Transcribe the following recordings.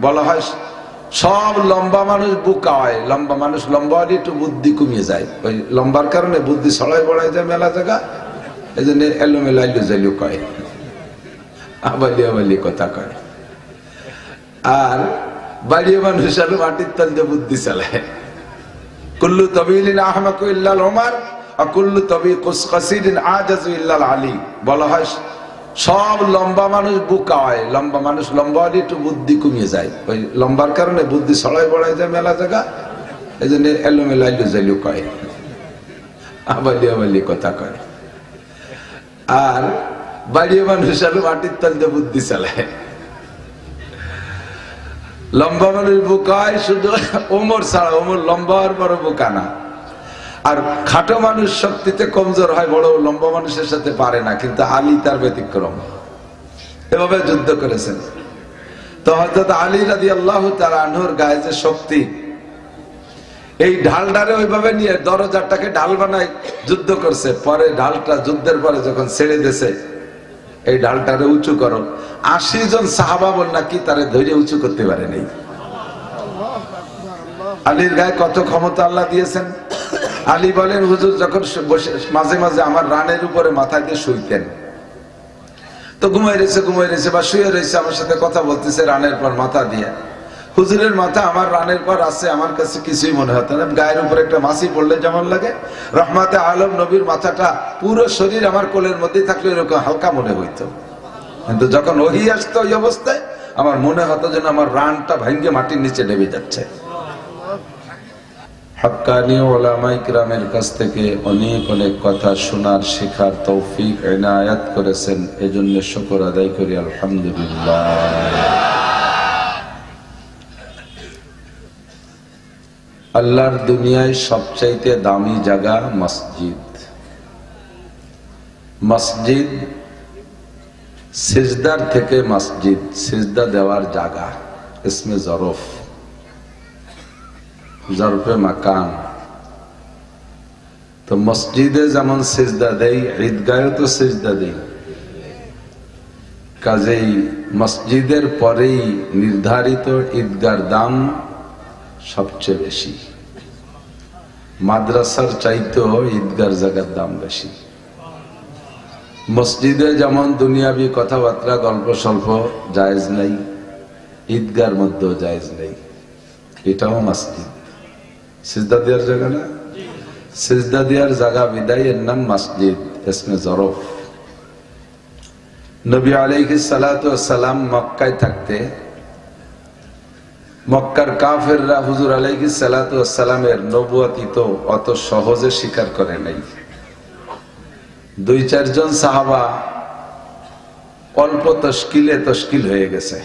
বলা হয় সব লম্বা মানুষ বোকা হয়, লম্বা মানুষ লম্বা হলে একটু বুদ্ধি কমিয়ে যায়, ওই লম্বার কারণে বুদ্ধি ছড়াই বড়াই যায় মেলা জায়গা, এই জন্য এলোমেলো আইলো যাইলো কয়, আবালি আবালি কথা কয়। আর বাড়িয়ে মানুষ আরো মাটির তল দিয়ে বুদ্ধি চালায়। কুল্লু তবিলিন আহমাকু ইল্লাল উমার আর কুল্লু তবি কাসিরিন আজাজু ইল্লাল আলী। বলা হয় সব লম্বা মানুষ বোকা হয়, লম্বা মানুষ লম্বা হলে একটু বুদ্ধি কমিয়ে যায়, ওই লম্বার কারণে বুদ্ধি ছড়াই বড়াই যায় মেলা জায়গা, এই জন্য এলোমেলো আইলো যাইলো কয়, আবালি আবালি কথা কয়। আর বাড়িয়ে মানুষ আরো মাটির তল দিয়ে বুদ্ধি চালায়। লম্বা মানুষ বোকা হয় শুধু ওমর ছাড়া, ওমর লম্বা হওয়ার বড় বোকা না। আর খাটো মানুষ শক্তিতে কমজোর হয়, বড় লম্বা মানুষের সাথে পারে না, কিন্তু আলী তার ব্যতিক্রম, এভাবে যুদ্ধ করেছেন। তো হযরত আলী রাদিয়াল্লাহু তাআলা আনহুর গায়ে যে শক্তি, এই ঢালটারে ওইভাবে নিয়ে দরজাটাকে ঢাল বানায় যুদ্ধ করছে, পরে ঢালটা যুদ্ধের পরে যখন ছেড়ে দিয়েছে, এই ঢালটারে উঁচু করো, ৮০ জন সাহাবা বল নাকি তারে ধৈর্য উঁচু করতে পারে নাই। আলীর গায়ে কত ক্ষমতা আল্লাহ দিয়েছেন। আলী বলেন, হুজুর যখন বসে মাঝে মাঝে আমার রানের উপরে মাথা দিয়ে শুইতেন, তো ঘুমাই রয়েছে বা শুয়ে রয়েছে, আমার সাথে কথা বলতেছে রানের পর মাথা দিয়ে, হুজুরের মাথা আমার রানের পর আছে, আমার কাছে কিছুই মনে হতো না, গায়ের উপর একটা মাছি পড়লে যেমন লাগে, রহমাতে আলম নবীর মাথাটা পুরো শরীর আমার কোলের মধ্যে থাকলে এরকম হালকা মনে হইতো। কিন্তু যখন ওহী আসতো ওই অবস্থায় আমার মনে হতো যেন আমার রানটা ভাঙ্গে মাটির নিচে নেমে যাচ্ছে। হক্কানি ওলামায়ে কিরামের কাছ থেকে অনেক অনেক কথা শোনার শেখার তৌফিক ইনায়াত করেছেন, এজন্য শুকর আদায় করি আলহামদুলিল্লাহ। আল্লাহর দুনিয়ায় সবচাইতে দামি জায়গা মসজিদ। মসজিদ সিজদার থেকে মসজিদ, সিজদা দেওয়ার জায়গা, ইসমে জরফ, জরফে মাকান। তো মসজিদে যেমন সিজদা দেই, ঈদগাহে তো সিজদা দেই, কাজেই মসজিদের পরেই নির্ধারিত ঈদগার দাম সবচেয়ে বেশি, মাদ্রাসার চাইতেও ঈদগার জায়গার দাম বেশি। মসজিদে যেমন দুনিয়াবি কথাবার্তা গল্প স্বল্প জায়েজ নেই, ঈদগার মধ্যেও জায়েজ নেই, এটাও মসজিদ, সিজদা দেওয়ার জায়গা না, সিজদা দেওয়ার জায়গা বিদায় এর নাম মসজিদ, ইসমে জরফ। নবী আলাইহিস সালাতু ওয়াস সালাম মক্কায় থাকতে মক্কার কাফেররা হুজুর আলাইহিস সালাতু ওয়াস সালামের নবুয়তি তো অত সহজে স্বীকার করে নাই। ২-৪ জন সাহাবা অল্প তশকিল হয়ে গেছে,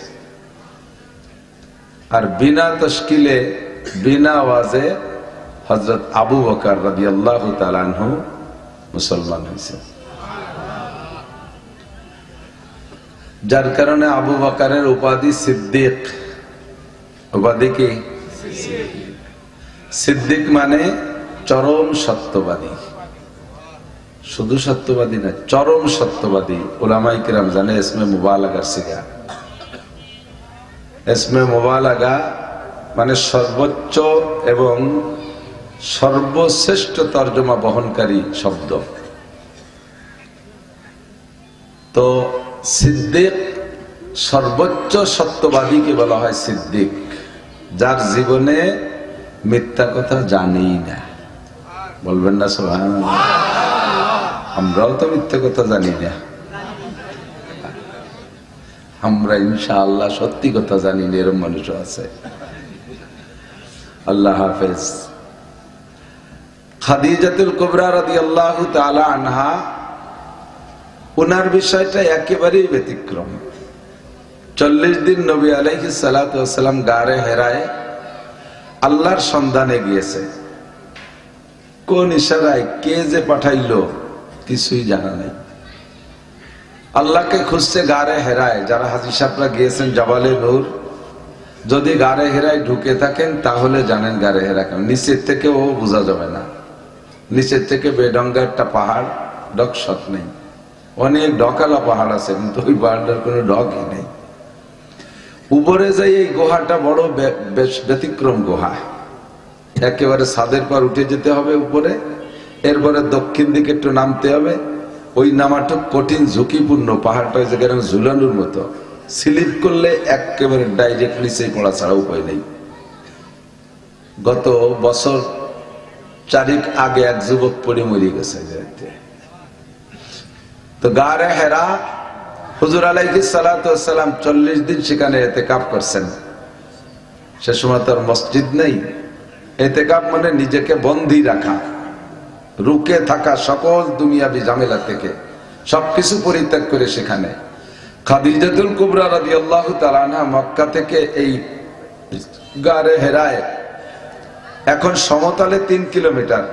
আর বিনা তশকিলে বিনা আওয়াজে হযরত আবু বকর রাদিয়াল্লাহু তাআলা আনহু মুসলমান হয়েছে, যার কারণে আবু বকরের উপাধি সিদ্দিক। উপাধি কি? সিদ্দিক মানে চরম সত্যবাদী, শুধু সত্যবাদী না, চরম সত্যবাদী। উলামায়ে কিরাম জানে ইসমে মুবালাগার সিগা। ইসমে মুবালাগা মানে সর্বোচ্চ এবং সর্বশ্রেষ্ঠ তর্জমা বহনকারী শব্দ। তো সিদ্দিক সর্বোচ্চ সত্যবাদীকে বলা হয় সিদ্দিক, যার জীবনে মিথ্যা কথা জানেই না। বলবেন না সুবহানাল্লাহ? আমরাও তো মিথ্যা কথা জানি না, আমরা ইনশাআল্লাহ সত্যি কথা জানি না, এরকম মানুষও আছে। আল্লাহ হাফেজ। খাদিজাতুল কুবরা রাদিয়াল্লাহু তাআলা আনহা, ওনার বিষয়টা একেবারেই ব্যতিক্রম। 40 দিন নবী আলাইহিস সালাতু ওয়াস সালাম গারে হেরায় আল্লাহর সন্ধানে গিয়েছে, কোন ইশারায় কে যে পাঠাইলো কিছুই জানা নাই। আল্লাহকে খুঁজছে গারে হেরায়। যারা হাজী সাহেবরা গিয়েছেন জাবালে নূর, যদি গারে হেরায় ঢুকে থাকেন তাহলে জানেন গারে হেরা কেন। নিচের থেকে ও বোঝা যাবে না, নিচের থেকে বেডঙ্গা একটা পাহাড়, ডকশট নেই, অনেক ডকালা পাহাড় আছে, কিন্তু ওই পাহাড়টার কোনো ডকই নেই। উপরে যাই এই গুহাটা বড় ব্যতিক্রম গুহা, একেবারে ছাদের পর উঠে যেতে হবে উপরে, এরপরে দক্ষিণ দিকে একটু নামতে হবে। ওই নামাটা কঠিন, ঝুঁকিপূর্ণ, পাহাড়টা ওই জায়গায় ঝুলানোর মতো, স্লিপ করলে একেবারে ডাইরেক্ট নিচেই পড়া ছাড়া উপায় নেই। গত বছর 4 আগে এক যুবক পড়ে মরে গেছে। তো গারে হেরা হুজুর আলাইহিস সালাতু ওয়াস সালাম 40 দিন সেখানে ইতিকাফ করছেন। সে সময় তো মসজিদ নেই। ইতিকাফ মানে নিজেকে বন্দী রাখা, রুকে থাকা সকল দুনিয়াবি ঝামেলা থেকে, সবকিছু পরিত্যাগ করে সেখানে। খাদিজাতুল কুবরা রাদিয়াল্লাহু তাআলা আনহা মক্কা থেকে এই গারে হেরায়, এখন সমতলে 3 কিলোমিটার,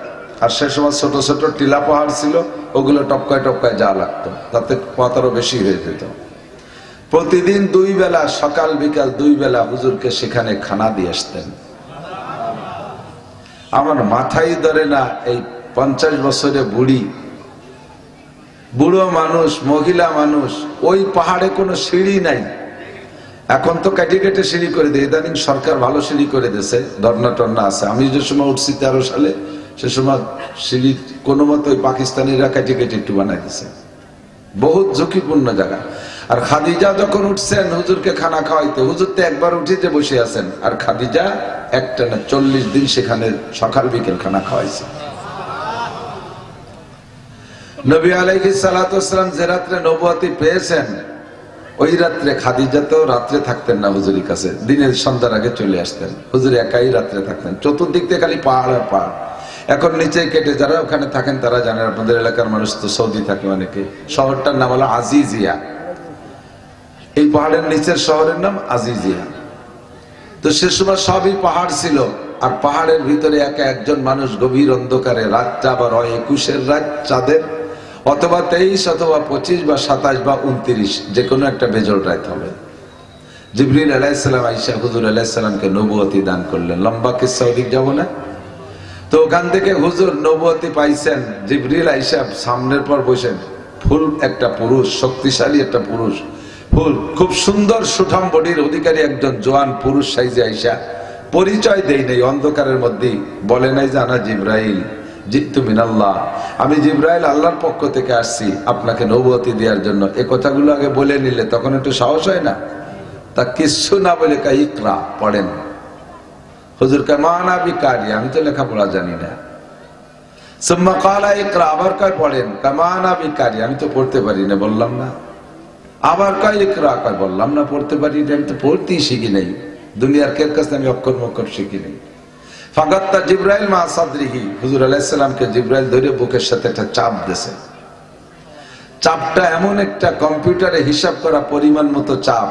আর সে সময় ছোট ছোট টিলা পাহাড় ছিল, ওগুলো টপকায় টপকায় যা লাগতো, তাতে পথরও বেশি হয়ে যেত। প্রতিদিন 2 বেলা, সকাল বিকাল 2 বেলা হুজুরকে সেখানে খানা দিয়ে আসতেন। আমার মাথায় ধরে না, এই 50 বছরে বুড়ো মানুষ, মহিলা মানুষ, ওই পাহাড়ে কোনো সিঁড়ি নাই। এখন তো কেটে কেটে সিঁড়ি করে দেয়, ইদানিং সরকার ভালো সিঁড়ি করে দিয়েছে, ধর্না টর্না আছে। আমি যে সময় উঠছি 13 সালে, সে সময় সিঁড়ি কোনো মতো ওই পাকিস্তানিরা কেটে কেটে একটু বানাই দিছে। বহুত ঝুঁকিপূর্ণ জায়গা। আর খাদিজা যখন উঠছেন হুজুরকে খানা খাওয়াইতে, হুজুর তো একবার উঠিতে বসে আছেন, আর খাদিজা একটানা 40 দিন সেখানে সকাল বিকেল খানা খাওয়াইছে। নবী আলাইহিস সালাতু ওয়াস সালাম যে রাত্রে নবুয়তি পেয়েছেন, ওই রাত্রে খাদিজা তো রাত্রে থাকতেন না হুজুরের কাছে, দিনের সন্ধ্যার আগে চলে আসতেন। হুজুর একাই রাত্রে থাকতেন, চতুর্দিক থেকে খালি পাহাড় আর পাহাড়। এখন নিচে কেটে যারা ওখানে থাকেন তারা জানেন, আপনাদের এলাকার মানুষ তো সৌদি থাকে অনেকে। শহরটার নাম হলো আজিজিয়া, এই পাহাড়ের নিচের শহরের নাম আজিজিয়া। তো সে সময় সবই পাহাড় ছিল, আর পাহাড়ের ভিতরে একা একজন মানুষ গভীর অন্ধকারে, রাতটা আবার 21-এর রাত চাঁদের, অথবা 23 অথবা 25 বা 27 বা 29, যে কোনো একটা বেজোড় রাত হবে। জিবরিল আলাইহিস সালাম আয়েশা হুজুর আলাইহিস সালামকে নবুয়তি দান করলেন। লম্বা কিসসা, ওদিক যাব না। তো ওখান থেকে হুজুর নবুয়তি পাইছেন। জিবরিল আয়েশা সামনের পর বসেন, ফুল একটা পুরুষ, শক্তিশালী একটা পুরুষ, ফুল খুব সুন্দর সুঠাম বডির অধিকারী একজন জোয়ান পুরুষ সাইজে আয়েশা। পরিচয় দেই নাই, অন্ধকারের মধ্যে বলে নাই যে আনা জিবরাইল জিতু মিনাল্লাহ, আমি জিবরাইল আল্লাহর পক্ষ থেকে আসছি আপনাকে নবুয়তি দেওয়ার জন্য। এই কথাগুলো আগে বলে নিলে তখন একটু সাহস হয় না। তা কিছু না বলে কা ইকরা, পড়েন। হুজুর কামানা বিকারি, আমি তো লেখাপড়া জানি না। সুম্মা ক্বালা ইকরা, আবার কয় পড়েন। কামানা বিকারি, আমি তো পড়তে পারি না, বললাম না। আবার কয় ইকরা, কয় বললাম না পড়তে পারি না, আমি তো পড়তেই শিখি নাই। দুনিয়ার কের কাছে আমি অক্ষর মক্ষর শিখি নাই। ফাগাত্তা জিবরাইল মা সাদরিহি, হুজুর আলাইহিস সালামকে জিবরাইল ধরে বুকের সাথে একটা চাপ দিয়েছে। চাপটা এমন একটা কম্পিউটারে হিসাব করা পরিমাণ মতো চাপ,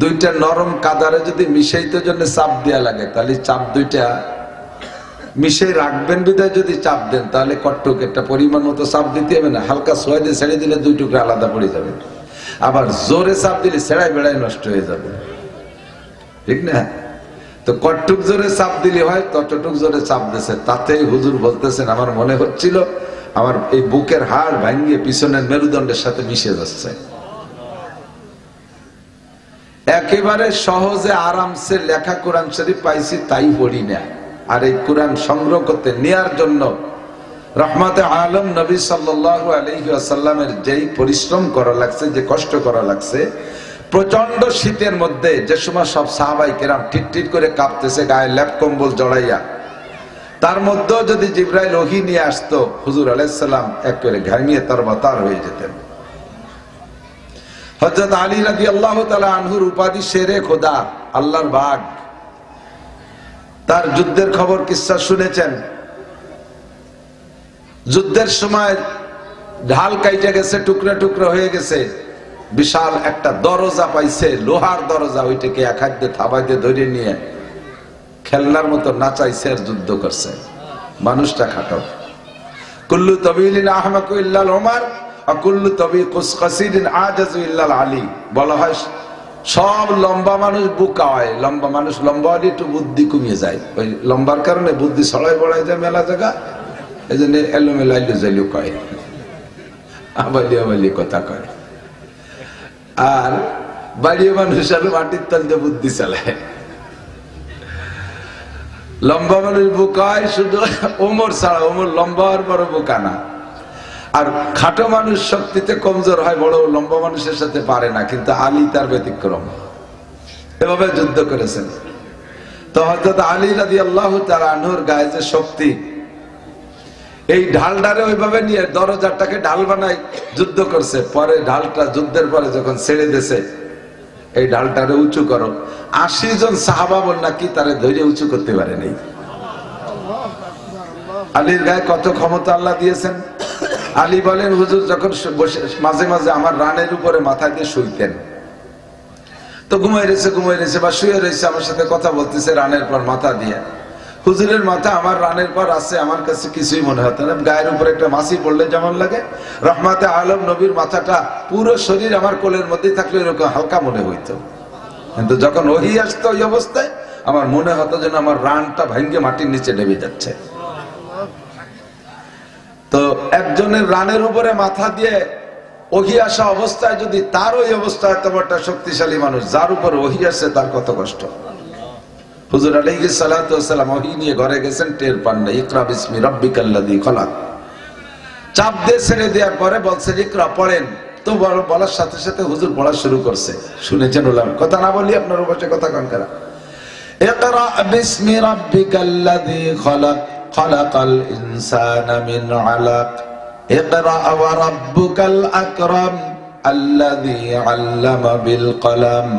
2টা নরম কাদারে যদি মিশাইতে জন্য চাপ দেয়া লাগে, তাহলে চাপ 2টা মিশাই রাখবেন বিধায় যদি চাপ দেন, তাহলে কট্টুক একটা পরিমাণ মতো চাপ দিতে হবে না। হালকা সোয়া দিয়ে ছেড়ে দিলে 2 টুকরা আলাদা পড়ে যাবে। আবার জোরে চাপ দিলে ছেড়াই বেড়াই নষ্ট হয়ে যাবে, ঠিক না? তো কটটুক জোরে চাপ দিলে হয়, ততটুক জোরে চাপ দিয়েছে। তাতেই হুজুর বলতেছেন, আমার মনে হচ্ছিল আমার এই বুকের হাড় ভাঙিয়ে পিছনের মেরুদণ্ডের সাথে মিশে যাচ্ছে। একেবারে সহজে আরামসে লেখা কোরআন শরীফ পাইছি, তাই পড়ি না। আর এই কোরআন সংগ্রহ করতে নেয়ার জন্য রহমতে আলম নবী সাল্লাল্লাহু আলাইহি ওয়াসাল্লামের যেই পরিশ্রম করা লাগছে, যে কষ্ট করা লাগছে, প্রচন্ড শীতের মধ্যে যে সময় সব সাহাবাই কেরাম টিট করে কাঁপতেছে, গায়ে ল্যাপ কম্বল জড়াইয়া, তার মধ্যেও যদি জিবরাইল ওহী নিয়ে আসতো, হুজুর আলাইহিস সালাম একেবারে ঘামিয়ে তরবাতার হয়ে যেতেন। হযরত আলী রাদিয়াল্লাহু তাআলা আনহুর উপাধি শেরে খোদা, আল্লাহর বাগ। তার যুদ্ধের খবর কিসসা শুনেছেন। যুদ্ধের সময় ঢাল কাইটে গেছে, টুকরা টুকরা হয়ে গেছে, বিশাল একটা দরজা পাইছে, লোহার দরজা, ওইটাকে এক হাত দিয়ে থাবাই দিয়ে ধরে নিয়ে খেলনার মতো নাচাইছে আর যুদ্ধ করছে। মানুষটা খাটো। কুল্লু তাবিলিন আহমাকু ইল্লাল উমার ওয়া কুল্লু তাবিল কাসিরিন আজাজু ইল্লাল আলী। বলা হয় সব লম্বা মানুষ বোকা হয়, লম্বা মানুষ লম্বা হলে একটু বুদ্ধি কমিয়ে যায়। ওই লম্বার কারণে বুদ্ধি ছড়াই বড়াই যায় মেলা জায়গা, এই জন্য এলোমেলো আইলো যাইলো কয়, আবালি আবালি কথা কয়। আর বাড়িয়ে মানুষ আর মাটির তল দিয়ে বুদ্ধি চালায়। লম্বা মানুষ বোকায় শুধু ওমর ছাড়া, ওমর লম্বা হওয়ার বড় বোকা না। আর খাটো মানুষ শক্তিতে কমজোর হয়, বড় লম্বা মানুষের সাথে পারে না, কিন্তু আলী তার ব্যতিক্রম, এভাবে যুদ্ধ করেছেন। তো হযরত আলী রাদিয়াল্লাহু তাআলা আনহুর গায়ে যে শক্তি, এই ঢালটারে ওইভাবে নিয়ে দরজাটাকে ঢাল বানাই যুদ্ধ করছে। পরে ঢালটা যুদ্ধের পরে যখন ছেড়ে দিয়েছে, এই ঢালটারে উঁচু করো, ৮০ জন সাহাবা বল নাকি তারে ধৈর্য উঁচু করতে পারে নাই। আলীর গায়ে কত ক্ষমতা আল্লাহ দিয়েছেন। আলী বলেন, হুজুর যখন মাঝে মাঝে আমার রানের উপরে মাথা দিয়ে শুইতেন, তো ঘুমাই রয়েছে বা শুয়ে রয়েছে, আমার সাথে কথা বলতেছে রানের পর মাথা দিয়ে। হুজুরের মাথা আমার রানের পর আছে, আমার কাছে কিছুই মনে হতো না। গায়ের উপরে একটা মাছি পড়লে যেমন লাগে, রহমাতে আলম নবীর মাথাটা পুরো শরীর আমার কোলের মধ্যে থাকলে এরকম হালকা মনে হইতো। কিন্তু যখন ওহী আসতো ওই অবস্থায় আমার মনে হতো যেন আমার রানটা ভেঙে মাটির নিচে নেমে যাচ্ছে। তো একজনের রানের উপরে মাথা দিয়ে ওহী আসা অবস্থায় যদি তার ওই অবস্থায় এত একটা শক্তিশালী মানুষ, যার উপর ওহী আসছে, তার কত কষ্ট। হুজুর আলাইহিস সালাতু ওয়াস সালাম ওহী নিয়ে ঘরে গেছেন, টের পান না। ইকরা বিসমি রাব্বিকাল্লাযী খলাক চাপ দিয়ে ছেড়ে দেওয়ার পরে বলছে ইকরা পড়েন। তো বলার সাথে সাথে হুজুর পড়া শুরু করছে। শুনেছেন ওলামা, কথা না বলি আপনার বসে কথা কন করা। ইকরা বিসমি রাব্বিকাল্লাযী খলাক খলাকাল ইনসানা মিন আলাক ইকরা ওয়া রাব্বুকাল আকরাম আল্লাযী আল্লামা বিল কলাম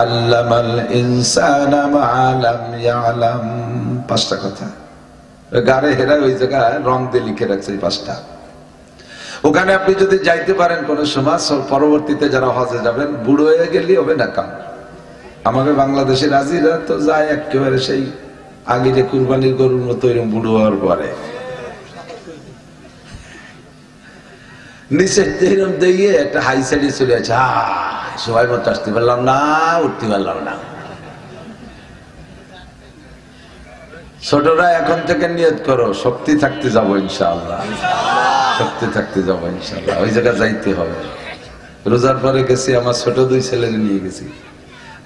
আল্লামাল ইনসানা মা লাম ইয়ালাম। পাঁচটা কথা গারে হেরা ওই জায়গায় রং দিয়ে লিখে রাখছে, এই পাঁচটা। ওখানে আপনি যদি যাইতে পারেন কোন সময়, পরবর্তীতে যারা হজে যাবেন, বুড়ো হয়ে গেলে হবে না কাম। আমাদের বাংলাদেশের আজিরা তো যায় একেবারে সেই আগে যে কুরবানির গরুর মতো এরকম বুড়ো হওয়ার পরে নিচে এরকম দিয়ে একটা হাই সাইডে চলে আছে, সবাই মতো আসতে পারলাম না, উঠতে পারলাম না। ছোটরা এখন থেকে নিয়ত করো, শক্তি থাকতে যাবো ইনশাআল্লাহ, শক্তি থাকতে যাবো ইনশাআল্লাহ। ওই জায়গা যাইতে হবে। রোজার পরে গেছি, আমার ছোট দুই ছেলের নিয়ে গেছি,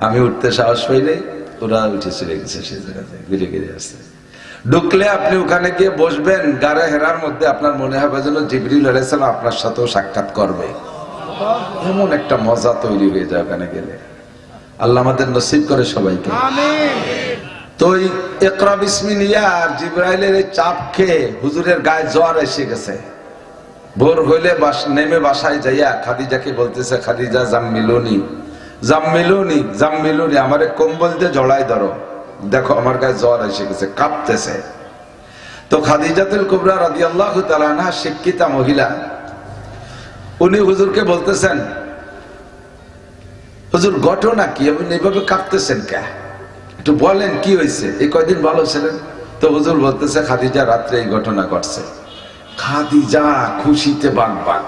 আমি উঠতে সাহস পাই নাই, ওরা উঠে চলে গেছে সেই জায়গাতে, ঘিরে ঘিরে আসছে। ঢুকলে আপনি ওখানে গিয়ে বসবেন, গারে হেরার মধ্যে আপনার মনে হবে যেন জিবরিল আলাইহিস সালাম আপনার সাথেও সাক্ষাৎ করবে। এমন একটা মজা তৈরি হয়ে যায় ওখানে গেলে। আল্লাহ আমাদের নসিব করে সবাইকে, আমিন। তো ইকরা বিসমি নিয়া আর জিবরাইলের এই চাপ খেয়ে হুজুরের গায়ে জ্বর এসে গেছে। ভোর হইলে নেমে বাসায় যাইয়া খাদিজাকে বলতেছে, খাদিজা জাম্মিলুনি জাম্মিলুনি জাম্মিলুনি, আমারে কম্বল দিয়ে জড়াই ধরো, দেখো আমার গায়ে জ্বর এসে গেছে, কাঁপতেছে। তো খাদিজাতুল কুবরা রাদিয়াল্লাহু তাআলা আনহা শিক্ষিতা মহিলা, উনি হুজুরকে বলতেছেন, হুজুর ঘটনা কি, আপনি এইভাবে কাঁপতেছেন কে, একটু বলেন কি হয়েছে, এই কয়দিন ভালো ছিলেন? তো হুজুর বলতেছে, খাদিজা রাত্রে এই ঘটনা ঘটছে। খাদিজা খুশিতে বাগবাগ।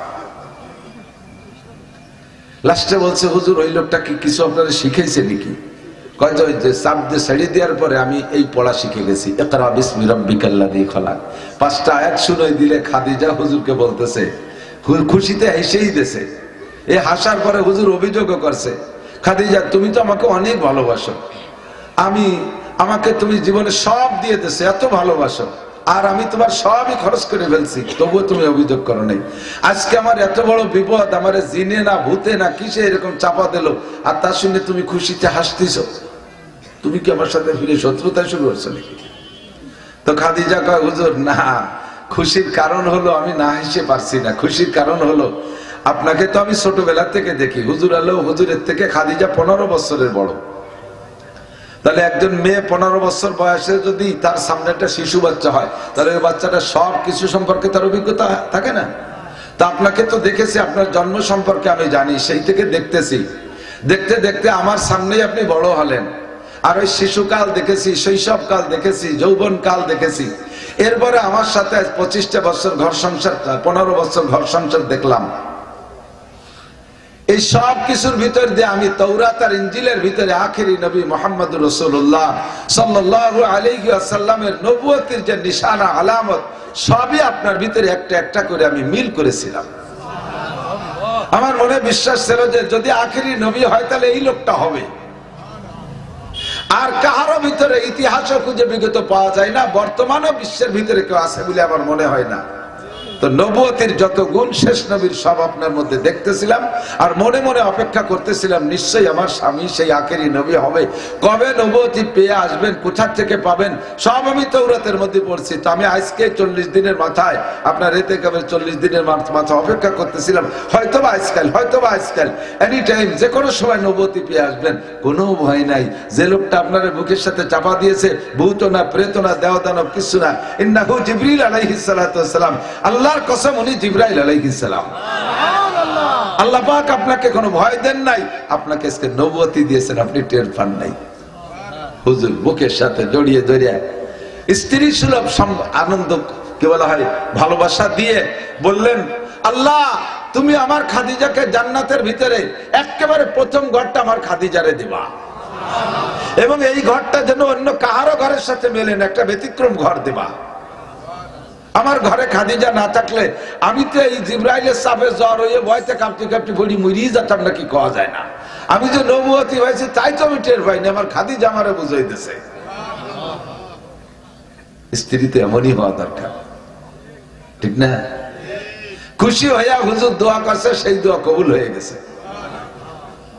লাস্টে বলছে, হুজুর ওই লোকটা কি কিছু আপনারা শিখেছে নাকি? কয় যে চাপ দিয়ে ছেড়ে দেওয়ার পরে আমি এই পড়া শিখে গেছি, ইকরা বিসমি রাব্বিকাল্লাযী খলাক। 5টা আয়াত শুনাই দিলে খাদিজা হুজুরকে বলতেছে, খুশিতে হেসেই দিয়েছে। এই হাসার পরে হুজুর অভিযোগও করছে, খাদিজা তুমি তো আমাকে অনেক ভালোবাসো, আমাকে তুমি জীবনে সব দিয়ে দিয়েছো, এত ভালোবাসো, আর আমি তোমার সবই খরচ করে ফেলছি, তবুও তুমি অভিযোগ করো নাই। আজকে আমার এত বড় বিপদ, আমার জিনে না ভূতে না কিসে এরকম চাপা দিল, আর তা শুনে তুমি খুশিতে হাসতেছো, তুমি কি আমার সাথে ফিরে শত্রুতা শুরু করছো নাকি? তো খাদিজা কয়, হুজুর না, খুশির কারণ হলো আমি না হেসে পারছি না। খুশির কারণ হলো আপনাকে তো আমি ছোটবেলা থেকে দেখি, হুজুর আল্লাহ হুজুরের থেকে খাদিজা 15 বছরের বড়। তাহলে একজন মেয়ে 15 বছর বয়সে যদি তার সামনে একটা শিশু বাচ্চা হয়, তাহলে ওই বাচ্চাটা সব কিছু সম্পর্কে তার অভিজ্ঞতা থাকে না? তা আপনাকে তো দেখেছি, আপনার জন্ম সম্পর্কে আমি জানি, সেই থেকে দেখতেছি, দেখতে দেখতে আমার সামনেই আপনি বড় হলেন। আর ওই শিশুকাল দেখেছি, শৈশবকাল দেখেছি, যৌবনকাল দেখেছি, এরপরে আমার সাথে 25টা বছর ঘর সংসার, 15 বছর ঘর সংসার দেখলাম। এই সব কিছুর ভিতর দিয়ে আমি তাওরাত আর ইনজিলের ভিতরে আখেরি নবী মুহাম্মদুর রাসূলুল্লাহ সাল্লাল্লাহু আলাইহি ওয়াসাল্লামের নবুয়তের যে নিশানা আলামত, সবই আপনার ভিতরে একটা একটা করে আমি মিল করেছিলাম। আমার মনে বিশ্বাস ছিল যে যদি আখেরি নবী হয় তাহলে এই লোকটা হবে। আর কাহারও ভিতরে ইতিহাসও খুঁজে বিগত পাওয়া যায় না, বর্তমানও বিশ্বের ভিতরে কেউ আছে বলে আমার মনে হয় না। তো নবুয়তির যত গুণ শেষ নবীর সব আপনার মধ্যে দেখতেছিলাম, আর মনে মনে অপেক্ষা করতেছিলাম নিশ্চয়ই আমার স্বামী সেই আখেরি নবী হবে। কবে নবুয়তি পেয়ে আসবেন, কোথা থেকে পাবেন, সব আমি তৌরাতের মধ্যে পড়ছি। তো আমি আজকে 40 দিনের মাথায় আপনার ইতিকাফের 40 দিনের মাথায় অপেক্ষা করতেছিলাম, হয়তোবা আজকাল এনি টাইম যে কোনো সময় নবুয়তি পেয়ে আসবেন। কোনো ভয় নাই। যে লোকটা আপনার বুকের সাথে চাপা দিয়েছে, ভূত না, প্রেত না, দেওদানব কিছু না, ইন্নাহু জিবরিল আলাইহিস সালাতু ওয়াস সালাম, আল্লাহর কসম উনি জিবরাইল আলাইহিস সালাম। আল্লাহ পাক আপনাকে কোনো ভয় দেন নাই, আপনাকে আজকে নবুয়তি দিয়েছেন, আপনি টের পান নাই। হুজুর বুকের সাথে জড়িয়ে ধরে স্ত্রী সুলভ আনন্দ কি বলা হয় ভালোবাসা দিয়ে বললেন, আল্লাহ তুমি আমার খাদিজাকে জান্নাতের ভিতরে একেবারে প্রথম ঘরটা আমার খাদিজারে দিবা, এবং এই ঘরটা যেন অন্য কাহারো ঘরের সাথে মেলে না, একটা ব্যতিক্রম ঘর দিবা। আমার ঘরে খাদিজা না থাকলে আমি তো এই জিবরাইলের চাপে জ্বর হয়ে ভয়তে কাঁপতে কাঁপতে বলি মরিয়ে যেতাম নাকি, কওয়া যায় না। আমি যে নবুয়তি হয়েছি তাই তো আমি টের পাইনি, আমার খাদিজা আমারে বুঝাইতেছে। স্ত্রী তো এমনই হওয়া দরকার, ঠিক না? খুশি হইয়া হুজুর দোয়া করছে, সেই দোয়া কবুল হয়ে গেছে।